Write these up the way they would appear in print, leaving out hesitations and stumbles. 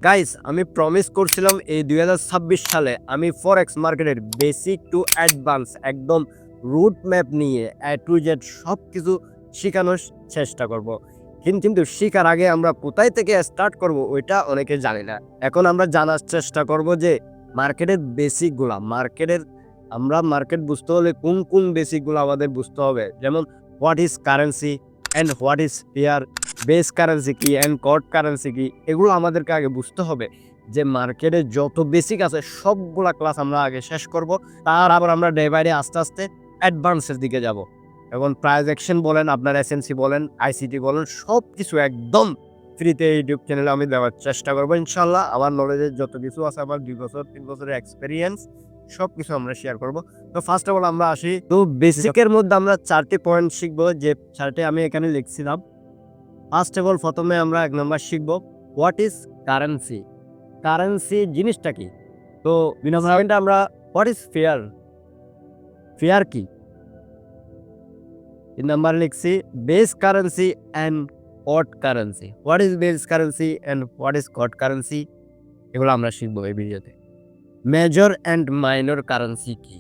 Guys আমি promise করছিলাম এই 2026 সালে আমি ফরেক্স মার্কেটের বেসিক টু অ্যাডভান্স একদম রুট ম্যাপ নিয়ে এ টু জেড সব কিছু শেখানোর চেষ্টা করব। কিন্তু শেখার আগে আমরা কোথায় থেকে স্টার্ট করব ওইটা অনেকে জানে না। এখন আমরা জানার চেষ্টা করব যে মার্কেটের বেসিকগুলা মার্কেট বুঝতে হলে কোন কোন বেসিকগুলো আমাদের বুঝতে হবে, যেমন what is currency and what is pair, base currency কি অ্যান্ড কট কারেন্সি কি, এগুলো আমাদেরকে আগে বুঝতে হবে। যে মার্কেটে যত বেসিক আছে সবগুলা ক্লাস আমরা আগে শেষ করব, তারপর আমরা ডে বাই ডে আস্তে আস্তে অ্যাডভান্সের দিকে যাব। এখন প্রাইস অ্যাকশন বলেন, আপনার এসএনসি বলেন, আইসিটি বলেন, সব কিছু একদম ফ্রিতে ইউটিউব চ্যানেলে আমি দেওয়ার চেষ্টা করবো ইনশাল্লাহ। আমার নলেজের যত কিছু আছে, আমার 2 বছর 3 বছরের এক্সপিরিয়েন্স, সব কিছু আমরা শেয়ার করব। তো ফার্স্ট অফ অল আমরা আসি, তো বেসিকের মধ্যে আমরা 4টি পয়েন্ট শিখবো, যে 4টি আমি এখানে লিখছিলাম। ফার্স্ট অফ অল প্রথমে আমরা 1 নম্বর শিখব হোয়াট ইজ কারেন্সি। কারেন্সি জিনিসটা কি? তো বিনামূল্যে আমরা হোয়াট ইজ ফেয়ার, ফেয়ার কি? 3 নাম্বার লিখছি base currency and quote currency. What is base currency and what is quote currency, এগুলো আমরা শিখবো এই ভিডিওতে। মেজর অ্যান্ড মাইনর কারেন্সি কি,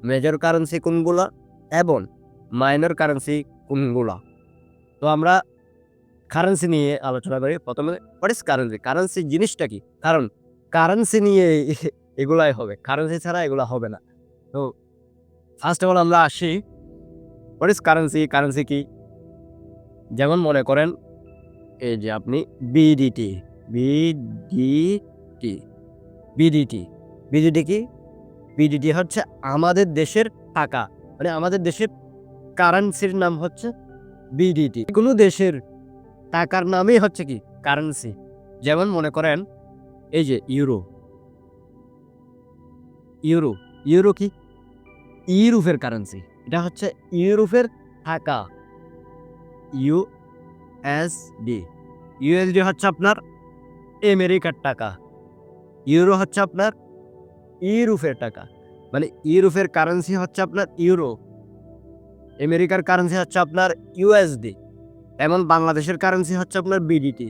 মেজর কারেন্সি কোনগুলা এবং মাইনর কারেন্সি কোনগুলা। তো আমরা কারেন্সি নিয়ে আলোচনা করি। প্রথমে হোয়াট ইজ কারেন্সি, কারেন্সি জিনিসটা কি? কারণ কারেন্সি নিয়ে এগুলাই হবে, কারেন্সি ছাড়া এগুলো হবে না। তো ফার্স্ট অফ অল আমরা আসি হোয়াট ইজ কারেন্সি। কারেন্সি কি? যেমন মনে করেন এই যে আপনি বিডিটি, বিডিটি, বিডিটি, বিডিটি কি? বিডিটি হচ্ছে আমাদের দেশের টাকা, মানে আমাদের দেশের কারেন্সির নাম হচ্ছে বিডিটি। কোনো দেশের টাকার নামই হচ্ছে কি? কারেন্সি। যেমন মনে করেন এই যে ইউরো, ইউরো, ইউরো কি? ইউরোপের কারেন্সি, এটা হচ্ছে ইউরোপের টাকা, ইউএসডি। ইউএসডি হচ্ছে আপনার আমেরিকার টাকা, ইউরো হচ্ছে আপনার ইউরোপের টাকা, মানে ইউরোপের কারেন্সি হচ্ছে আপনার ইউরো, আমেরিকার কারেন্সি হচ্ছে আপনার ইউএসডি। এমন বাংলাদেশের কারেন্সি হচ্ছে আপনার বিডিটি,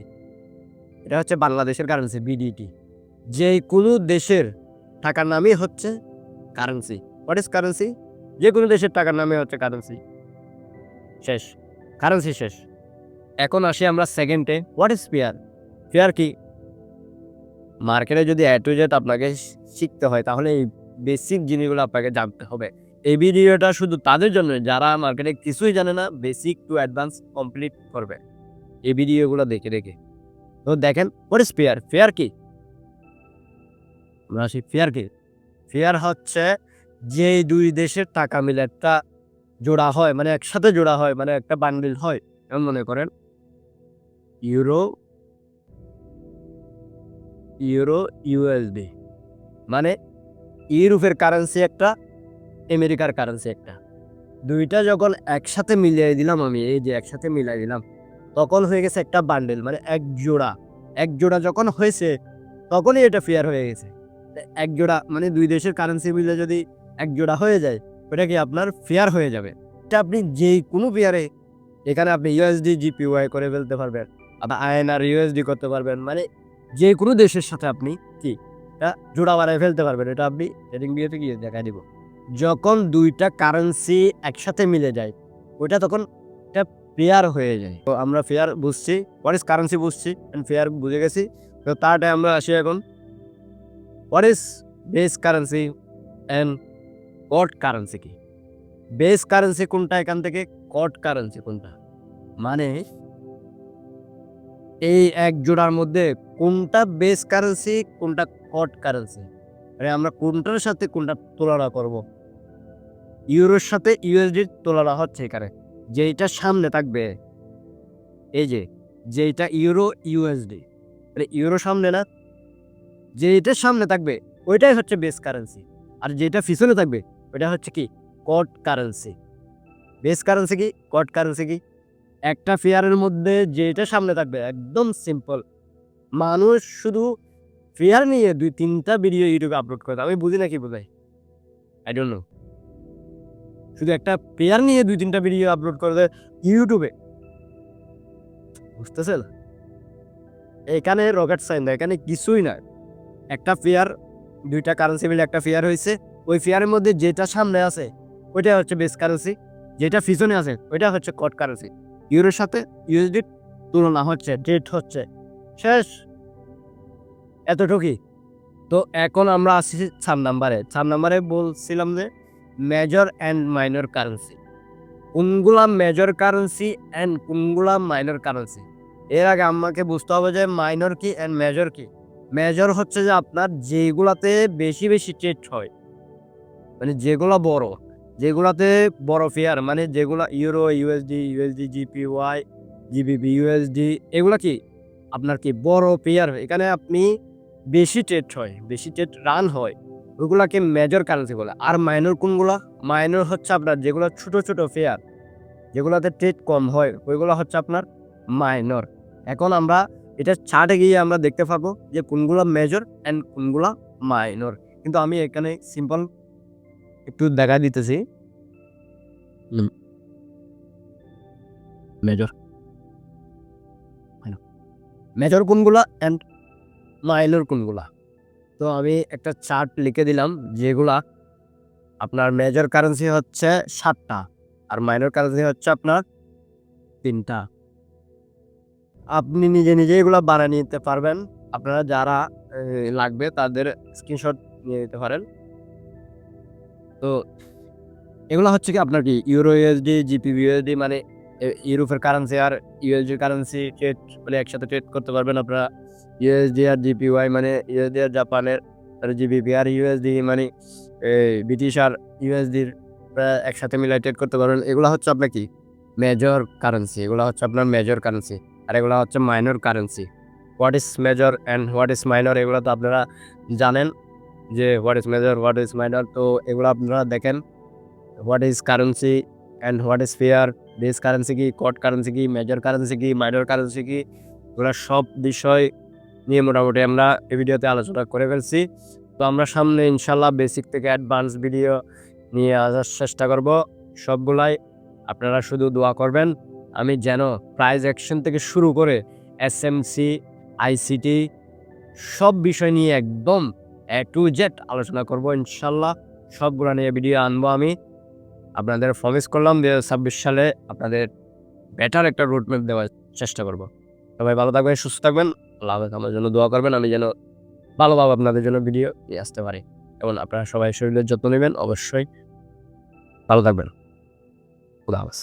এটা হচ্ছে বাংলাদেশের কারেন্সি বিডিটি। যে কোনো দেশের টাকার নামই হচ্ছে কারেন্সি। What is currency? যে কোনো দেশের টাকার নামই হচ্ছে কারেন্সি। শেষ, কারেন্সি শেষ। এখন আসি আমরা সেকেন্ডে হোয়াট ইজ পেয়ার। পেয়ার কি? মার্কেটে যদি এ টু জেড আপনাকে শিখতে হয় তাহলে এই বেসিক জিনিসগুলো আপনাকে জানতে হবে। এই ভিডিওটা শুধু তাদের জন্য যারা মার্কেটে কিছুই জানে না, বেসিক টু অ্যাডভান্স কমপ্লিট করবে এই ভিডিওগুলো দেখে দেখে। তো দেখেন হোয়াট ইজ পেয়ার। পেয়ার কি? আমরা আসি পেয়ার কি। পেয়ার হচ্ছে যে দুই দেশের টাকা মিলে একটা জোড়া হয়, মানে একসাথে জোড়া হয়, মানে একটা বান্ডিল হয়। যেমন মনে করেন ইউরো, ইউরো, ইউএসডি, মানে ইউরোপের কারেন্সি একটা, আমেরিকার কারেন্সি একটা, দুইটা যখন একসাথে মিলিয়ে দিলাম, আমি এই যে একসাথে মিলাই দিলাম, তখন হয়ে গেছে একটা বান্ডেল, মানে এক জোড়া। এক জোড়া যখন হয়েছে তখনই এটা ফেয়ার হয়ে গেছে। এক জোড়া মানে দুই দেশের কারেন্সি মিলে যদি এক জোড়া হয়ে যায়, ওটা কি আপনার ফেয়ার হয়ে যাবে। এটা আপনি যে কোনো পেয়ারে, এখানে আপনি ইউএসডি জিপিওয়াই করে ফেলতে পারবেন, আবার আইএনআর ইউএসডি করতে পারবেন, মানে যে কোনো দেশের সাথে আপনি কি এটা জোড়া বানায় ফেলতে পারবেন। এটা আপনি ট্রেডিং ভিডিওতে গিয়ে দেখা দিব। যখন দুইটা কারেন্সি একসাথে মিলে যায় ওইটা তখন এটা পেয়ার হয়ে যায়। তো আমরা ফেয়ার বুঝছি, হোয়াট ইজ কারেন্সি বুঝছি, অ্যান্ড ফেয়ার বুঝে গেছি। তো তারটাই আমরা আসি এখন what is base currency and quote currency কি। বেস কারেন্সি কোনটা, এখান থেকে কট কারেন্সি কোনটা, মানে এই এক জোড়ার মধ্যে কোনটা বেস কারেন্সি কোনটা কট কারেন্সি, মানে আমরা কোনটার সাথে কোনটা তুলনা করব। ইউরোর সাথে ইউএসডির তুলনা হচ্ছে এখানে, যেইটা সামনে থাকবে এই যে যেইটা ইউরো ইউএসডি, মানে ইউরো সামনে না, যেইটা সামনে থাকবে ওইটাই হচ্ছে বেস কারেন্সি, আর যেটা পিছনে থাকবে ওইটা হচ্ছে কি কট কারেন্সি। বেস কারেন্সি কি, কট কারেন্সি কি। একটা ফেয়ারের মধ্যে যেটা সামনে থাকবে, একদম সিম্পল। মানুষ শুধু ফেয়ার নিয়ে 2-3টা ভিডিও ইউটিউবে আপলোড করে, আমি বুঝি না কি বোঝাই, আই ডোন্ট নো। শুধু একটা পেয়ার নিয়ে 2-3টা ভিডিও আপলোড করে দেয় ইউটিউবে, বুঝতেছেন? এখানে রকেট সাইন না, এখানে কিছুই না। একটা পেয়ার, দুইটা কারেন্সি মিলে একটা পেয়ার হয়েছে। ওই পেয়ারের মধ্যে যেটা সামনে আছে ওইটা হচ্ছে বেস কারেন্সি, যেটা পিছনে আছে ওইটা হচ্ছে কট কারেন্সি। ইউরোর সাথে ইউএসডি তুলনা হচ্ছে, ডেট হচ্ছে, শেষ, এতটুকুই। তো এখন আমরা আসছি 4 নাম্বারে। 4 নাম্বারে বলছিলাম যে মেজর অ্যান্ড মাইনর কারেন্সি, কোনগুলা মেজর কারেন্সি অ্যান্ড কোনগুলা মাইনর কারেন্সি। এর আগে আমাকে বুঝতে হবে যে মাইনর কি অ্যান্ড মেজর কি। মেজর হচ্ছে যে আপনার যেগুলাতে বেশি বেশি ট্রেড হয়, মানে যেগুলা বড়, যেগুলাতে বড় পেয়ার, মানে যেগুলা euro, USD, USD GPY, GBP USD, এগুলা কি আপনার কি বড় পেয়ার, এখানে আপনি বেশি ট্রেড হয়, বেশি ট্রেড রান হয়, ওইগুলাকে মেজর কারেন্সি বলে। আর মাইনর কোনগুলা? মাইনর হচ্ছে আপনার যেগুলো ছোট ছোট পেয়ার, যেগুলোতে ট্রেড কম হয়, ওইগুলো হচ্ছে আপনার মাইনর। এখন আমরা এটা চার্টে গিয়ে আমরা দেখতে পাবো যে কোনগুলা মেজর অ্যান্ড কোনগুলা মাইনর। কিন্তু আমি এখানে সিম্পল একটু দেখা দিতেছি। মেজর, মেজর কোনগুলা অ্যান্ড মাইনর কোনগুলা। তো আমি একটা চার্ট লিখে দিলাম, যেগুলা আপনার মেজর কারেন্সি হচ্ছে 7টা আর মাইনর কারেন্সি হচ্ছে আপনার 3টা। আপনি নিজে নিজে এগুলা বানিয়ে নিতে পারবেন। আপনারা যারা লাগবে তাদের স্ক্রিনশট নিয়ে নিতে পারেন। তো এগুলা হচ্ছে কি আপনার কি ইউরো ইউএসডি, জিপিবি ইউএসডি, মানে ইউরোপের কারেন্সি আর ইউএসডি কারেন্সি ট্রেড মানে একসাথে ট্রেড করতে পারবেন আপনারা। ইউএসডি আর জিপিওয়াই মানে ইউএসডি আর জাপানের, আর জিবিপি আর ইউএসডি মানে ব্রিটিশ আর ইউএসডির একসাথে মিলাই ট্রেড করতে পারবেন। এগুলা হচ্ছে আপনার কি মেজর কারেন্সি, এগুলা হচ্ছে আপনার মেজর কারেন্সি। আর এগুলা হচ্ছে minor currency. What is major and what is minor, এগুলো তো আপনারা জানেন যে what is major, what is minor. তো এগুলো আপনারা দেখেন, what is currency and what is fair, base currency কি, কট কারেন্সি কি, মেজর কারেন্সি কি, মাইনর কারেন্সি কি, এগুলো সব বিষয় নিয়ে মোটামুটি আমরা এই ভিডিওতে আলোচনা করে ফেলছি। তো আমরা সামনে ইনশাল্লাহ বেসিক থেকে অ্যাডভান্স ভিডিও নিয়ে আসার চেষ্টা করব। সবগুলাই আপনারা শুধু দোয়া করবেন, আমি যেন প্রাইজ অ্যাকশন থেকে শুরু করে এসএমসি, আইসিটি সব বিষয় নিয়ে একদম এ টু জেড আলোচনা করব ইনশাল্লাহ। সবগুলো নিয়ে ভিডিও আনবো আমি। আপনাদের প্রমিস করলাম 2026 সালে আপনাদের বেটার একটা রুটম্যাপ দেওয়ার চেষ্টা করব। সবাই ভালো থাকবেন, সুস্থ থাকবেন। আল্লাহ হাফেজ। আমার জন্য দোয়া করবেন, আমি যেন ভালোভাবে আপনাদের জন্য ভিডিও নিয়ে আসতে পারি। এবং আপনারা সবাই শরীরের যত্ন নেবেন, অবশ্যই ভালো থাকবেন। খুদা হাফেজ।